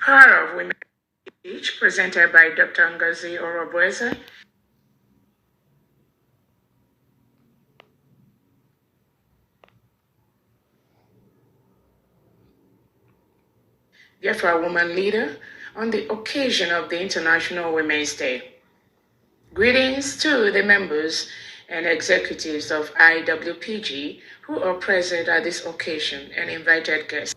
Power of Women speech presented by Dr. Ngozi Orabueze. Biafra woman leader on the occasion of the International Women's Day. Greetings to the members and executives of IWPG who are present at this occasion and invited guests.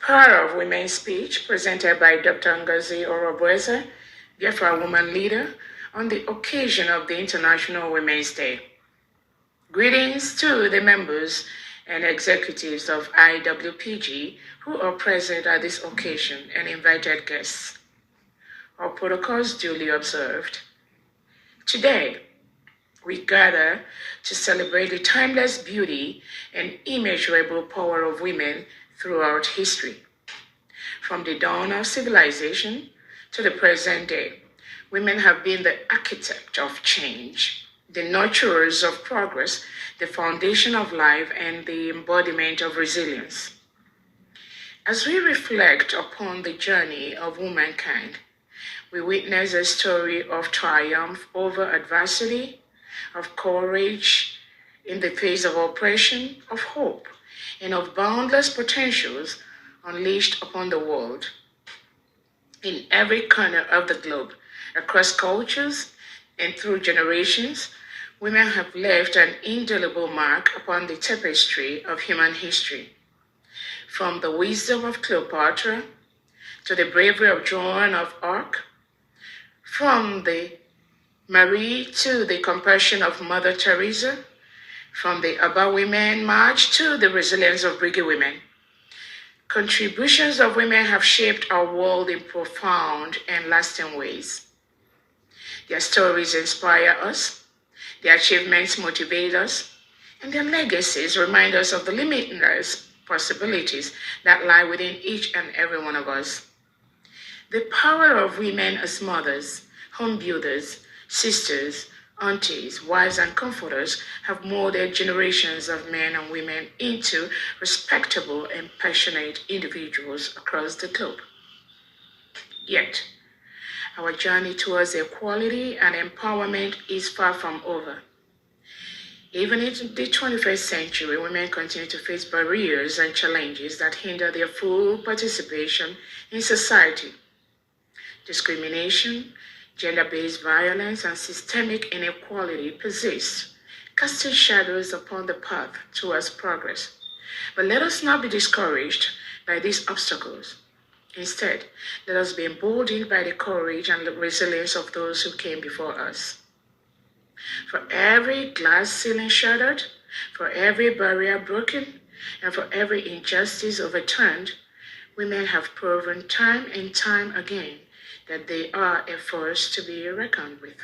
Power of Women speech presented by Dr. Ngozi Orabueze, Biafra woman leader, on the occasion of the International Women's Day. Greetings to the members and executives of IWPG who are present at this occasion and invited guests. All protocols duly observed. Today, we gather to celebrate the timeless beauty and immeasurable power of women throughout history. From the dawn of civilization to the present day, women have been the architect of change, the nurturers of progress, the foundation of life, and the embodiment of resilience. As we reflect upon the journey of womankind, we witness a story of triumph over adversity, of courage in the face of oppression, of hope, and of boundless potentials unleashed upon the world. In every corner of the globe, across cultures and through generations, women have left an indelible mark upon the tapestry of human history. From the wisdom of Cleopatra to the bravery of Joan of Arc, from the Marie to the compassion of Mother Teresa, from the Aba Women March to the resilience of Brigade women. Contributions of women have shaped our world in profound and lasting ways. Their stories inspire us, their achievements motivate us, and their legacies remind us of the limitless possibilities that lie within each and every one of us. The power of women as mothers, home builders, sisters, aunties, wives, and comforters have molded generations of men and women into respectable and passionate individuals across the globe. Yet, our journey towards equality and empowerment is far from over. Even in the 21st century, women continue to face barriers and challenges that hinder their full participation in society. Discrimination, gender-based violence, and systemic inequality persist, casting shadows upon the path towards progress. But let us not be discouraged by these obstacles. Instead, let us be emboldened by the courage and the resilience of those who came before us. For every glass ceiling shattered, for every barrier broken, and for every injustice overturned, women have proven time and time again that they are a force to be reckoned with.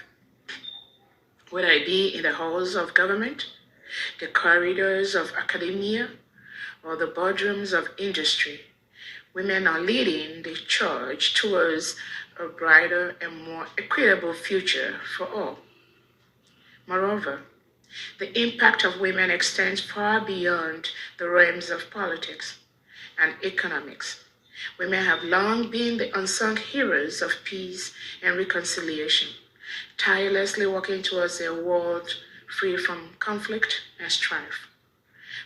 Whether it be in the halls of government, the corridors of academia, or the boardrooms of industry, women are leading the charge towards a brighter and more equitable future for all. Moreover, the impact of women extends far beyond the realms of politics and economics. Women have long been the unsung heroes of peace and reconciliation, tirelessly working towards a world free from conflict and strife.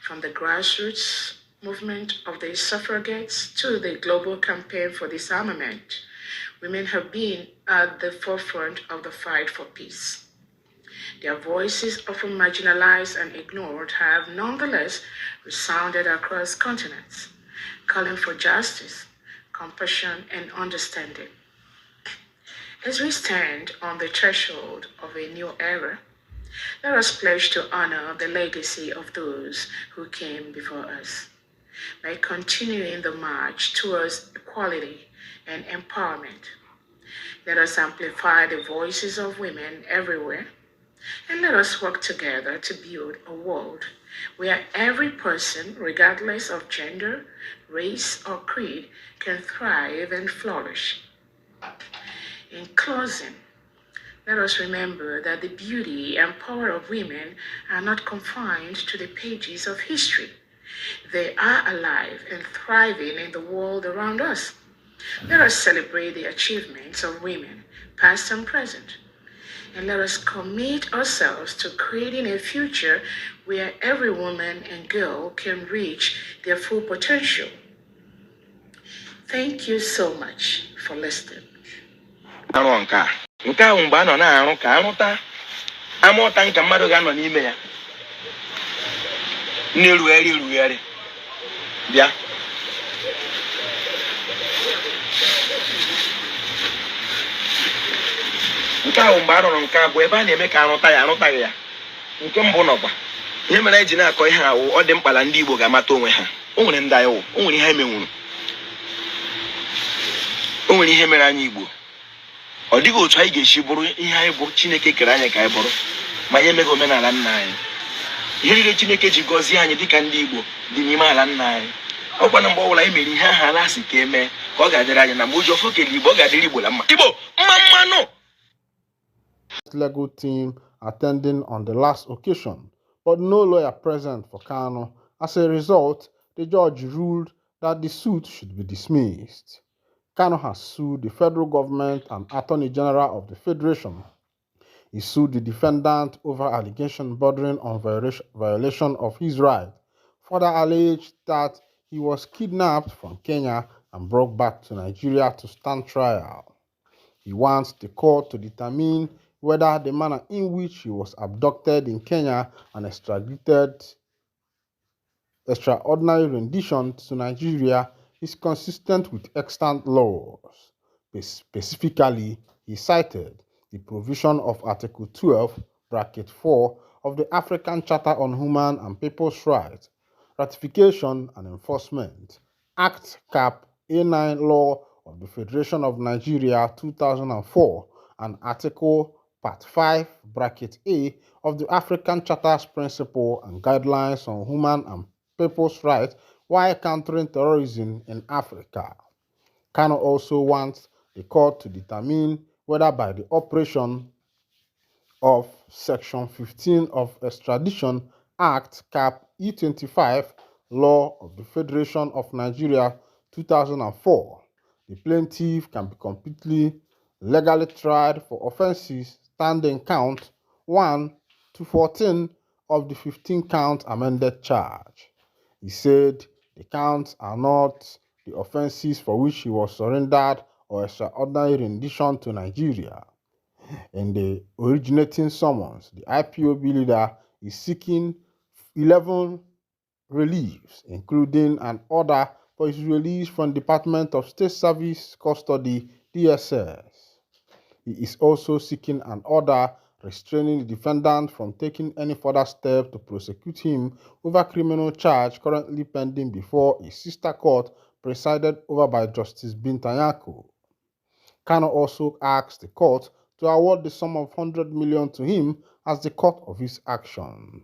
From the grassroots movement of the suffragettes to the global campaign for disarmament, women have been at the forefront of the fight for peace. Their voices, often marginalized and ignored, have nonetheless resounded across continents, calling for justice, compassion, and understanding. As we stand on the threshold of a new era, let us pledge to honor the legacy of those who came before us by continuing the march towards equality and empowerment. Let us amplify the voices of women everywhere, And let us work together to build a world where every person, regardless of gender, race, or creed, can thrive and flourish. In closing, let us remember that the beauty and power of women are not confined to the pages of history. They are alive and thriving in the world around us. Let us celebrate the achievements of women, past and present, and let us commit ourselves to creating a future where every woman and girl can reach their full potential. Thank you so much for listening. Arụ nke ahụ mgbe a nọ na-arụ ka arụta amụta nke mmadụ ga-anọ n'ime ya na-erugharị bịa nke ahụ mgbe a rụrụ nke abụọ ebe a na-eme ka arụta ya arụtaghị ya nke mbụ nọkwa ihe mere eji na-akọ ihe awụ ọ dị mkpa na ndị Igbo ga-amata onwe ha o nwere ndị anyị o nwere ihe emenwuru o nwere ihe mere anyị Igbo ọ dịghị otu anyị ga-esi bụrụ ihe anyị bụ Chineke kere anyị ka anyị bụrụ ma anyị emeghị omenala nna anyị ihe niile Chineke ji gọzie anyị dịka ndị Igbo dị n'ime ala nna anyị ọkwa na mgbe ọbụla anyị mere ihe aha ala asị ka emee ka ọ ga-adịrị anyị na mgbe ụjọ ọfọ kele Igbo ọ ga-adịrị Igbo na mma Igbo mmanụ. Legal team attending on the last occasion, but no lawyer present for Kano. As a result, the judge ruled that the suit should be dismissed. Kano has sued the federal government and Attorney General of the Federation. He sued the defendant over allegations bordering on violation of his right. Further alleged that he was kidnapped from Kenya and brought back to Nigeria to stand trial. He wants the court to determine whether the manner in which he was abducted in Kenya and extraordinary rendition to Nigeria is consistent with extant laws. Specifically, he cited the provision of Article 12, Bracket 4 of the African Charter on Human and People's Rights, Ratification and Enforcement, Act Cap A9 Law of the Federation of Nigeria 2004, and Article Part 5, Bracket A of the African Charter's Principle and Guidelines on Human and People's Rights while countering terrorism in Africa. Kano also wants the court to determine whether by the operation of Section 15 of Extradition Act Cap E25 Law of the Federation of Nigeria 2004, the plaintiff can be completely legally tried for offenses standing count 1 to 14 of the 15-count amended charge. He said the counts are not the offenses for which he was surrendered or extraordinary rendition to Nigeria. In the originating summons, the IPOB leader is seeking 11 reliefs, including an order for his release from Department of State Service Custody, DSS. He is also seeking an order restraining the defendant from taking any further step to prosecute him over criminal charge currently pending before a sister court presided over by Justice Bintanyako. Kano also asked the court to award the sum of 100 million to him as the court of his action.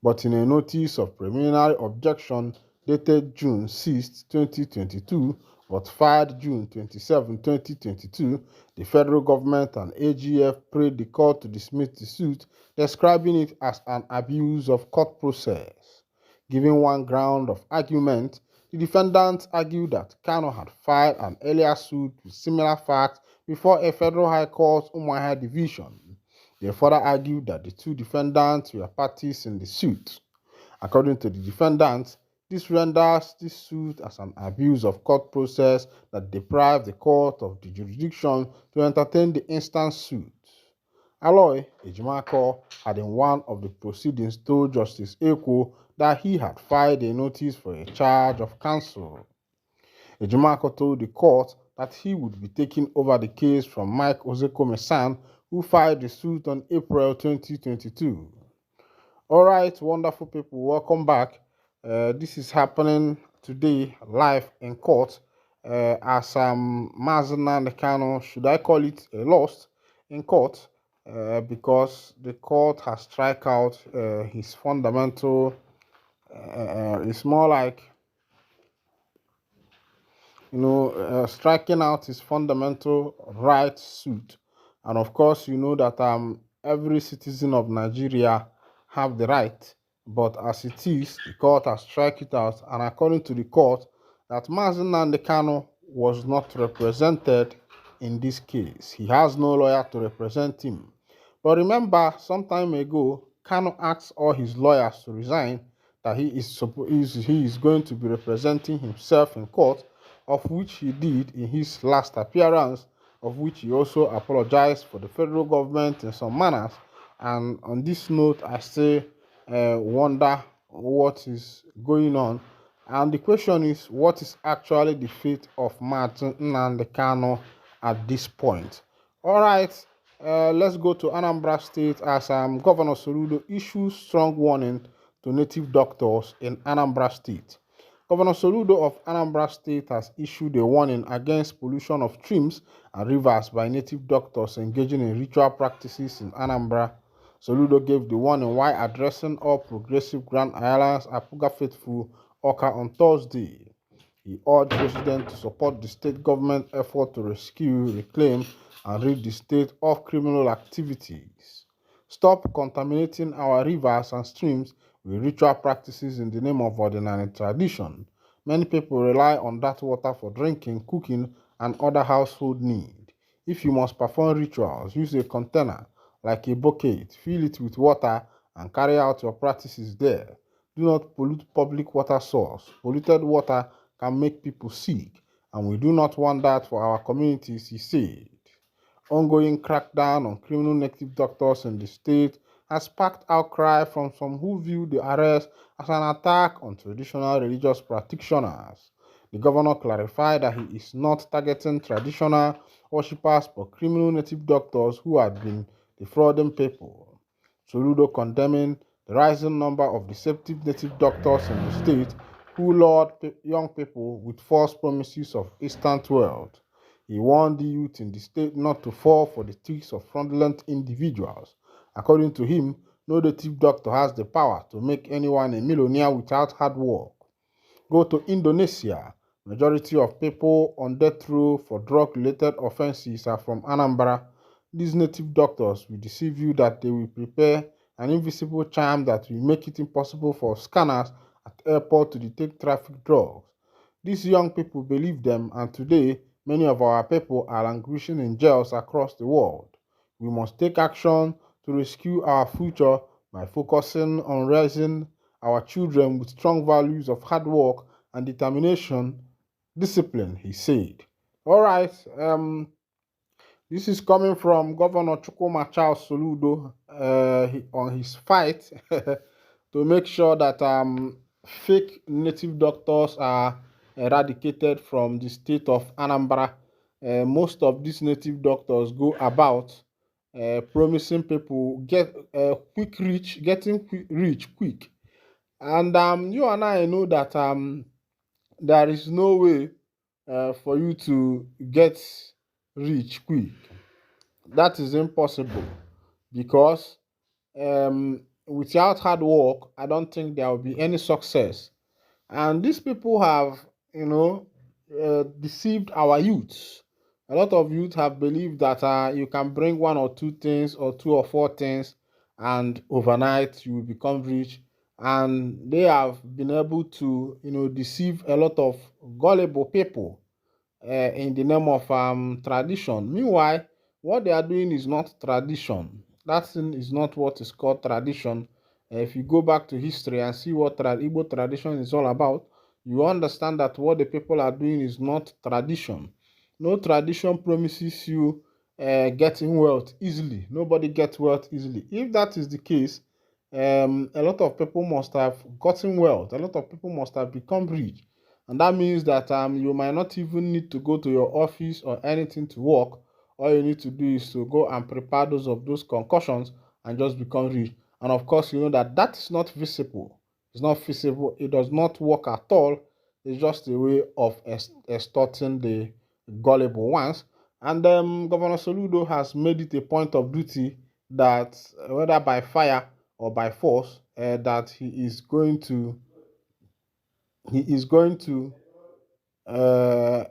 But in a notice of preliminary objection dated June 6, 2022, but filed June 27, 2022, the federal government and AGF prayed the court to dismiss the suit, describing it as an abuse of court process. Giving one ground of argument, the defendants argued that Kano had filed an earlier suit with similar facts before a federal high court Umuahia division. They further argued that the two defendants were parties in the suit. According to the defendants, this renders this suit as an abuse of court process that deprived the court of the jurisdiction to entertain the instant suit. Aloy Ejimako had in one of the proceedings told Justice Eko that he had filed a notice for a charge of counsel. Ejimako told the court that he would be taking over the case from Mike Ozekome-san, who filed the suit on April 2022. All right, wonderful people, welcome back. This is happening today live in court as Mazina Nekano, should I call it a loss in court, because the court has strike out his fundamental. It's more like striking out his fundamental rights suit. And of course, you know that every citizen of Nigeria have the right, but as it is, the court has struck it out. And according to the court, that Mazi Nnamdi Kanu was not represented in this case. He has no lawyer to represent him. But remember, some time ago, Kanu asked all his lawyers to resign, that he is going to be representing himself in court, of which he did in his last appearance, of which he also apologized for the federal government in some manners. And on this note, I still wonder what is going on. And the question is, what is actually the fate of Martin Nnamdi Kanu at this point? All right, let's go to Anambra State as Governor Soludo issues strong warning to native doctors in Anambra State. Governor Soludo of Anambra State has issued a warning against pollution of streams and rivers by native doctors engaging in ritual practices in Anambra. Soludo gave the warning while addressing all Progressive Grand Alliance Apuga faithful Oka on Thursday. He urged residents to support the state government effort to rescue, reclaim, and rid the state of criminal activities. Stop contaminating our rivers and streams with ritual practices in the name of ordinary tradition. Many people rely on that water for drinking, cooking, and other household needs. If you must perform rituals, use a container like a bucket, fill it with water, and carry out your practices there. Do not pollute public water source. Polluted water can make people sick, and we do not want that for our communities, he said. Ongoing crackdown on criminal native doctors in the state has sparked outcry from some who view the arrest as an attack on traditional religious practitioners. The governor clarified that he is not targeting traditional worshippers but criminal native doctors who had been defrauding people. Soludo condemning the rising number of deceptive native doctors in the state who lured young people with false promises of instant wealth. He warned the youth in the state not to fall for the tricks of fraudulent individuals. According to him, no native doctor has the power to make anyone a millionaire without hard work. Go to Indonesia. Majority of people on death row for drug-related offenses are from Anambra. These native doctors will deceive you that they will prepare an invisible charm that will make it impossible for scanners at airport to detect traffic drugs. These young people believe them, and today many of our people are languishing in jails across the world. We must take action to rescue our future by focusing on raising our children with strong values of hard work and determination, discipline, he said. All right, this is coming from Governor Chukwuma Charles Soludo on his fight to make sure that fake native doctors are eradicated from the state of Anambra. Most of these native doctors go about promising people getting rich quick. And you and I know that there is no way for you to get rich quick. That is impossible because without hard work, I don't think there will be any success. And these people have, deceived our youth. A lot of youth have believed that you can bring one or two things or two or four things and overnight you will become rich. And they have been able to, deceive a lot of gullible people in the name of tradition. Meanwhile, what they are doing is not tradition. That thing is not what is called tradition. If you go back to history and see what Igbo tradition is all about, you understand that what the people are doing is not tradition. No tradition promises you getting wealth easily. Nobody gets wealth easily. If that is the case, a lot of people must have gotten wealth. A lot of people must have become rich. And that means that you might not even need to go to your office or anything to work. All you need to do is to go and prepare those concussions and just become rich. And of course, you know that that is not visible. It's not feasible. It does not work at all. It's just a way of extorting the gullible ones. And Governor Soludo has made it a point of duty that whether by fire or by force, that he is going to uh,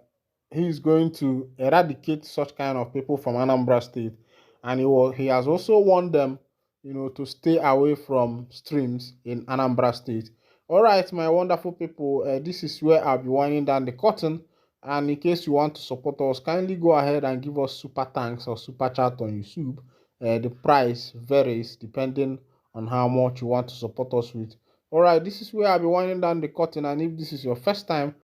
he is going to eradicate such kind of people from Anambra State, and he has also warned them, to stay away from streams in Anambra State. All right, my wonderful people, this is where I'll be winding down the curtain. And in case you want to support us, kindly go ahead and give us super thanks or super chat on YouTube. The price varies depending on how much you want to support us with. All right, this is where I'll be winding down the curtain. And if this is your first time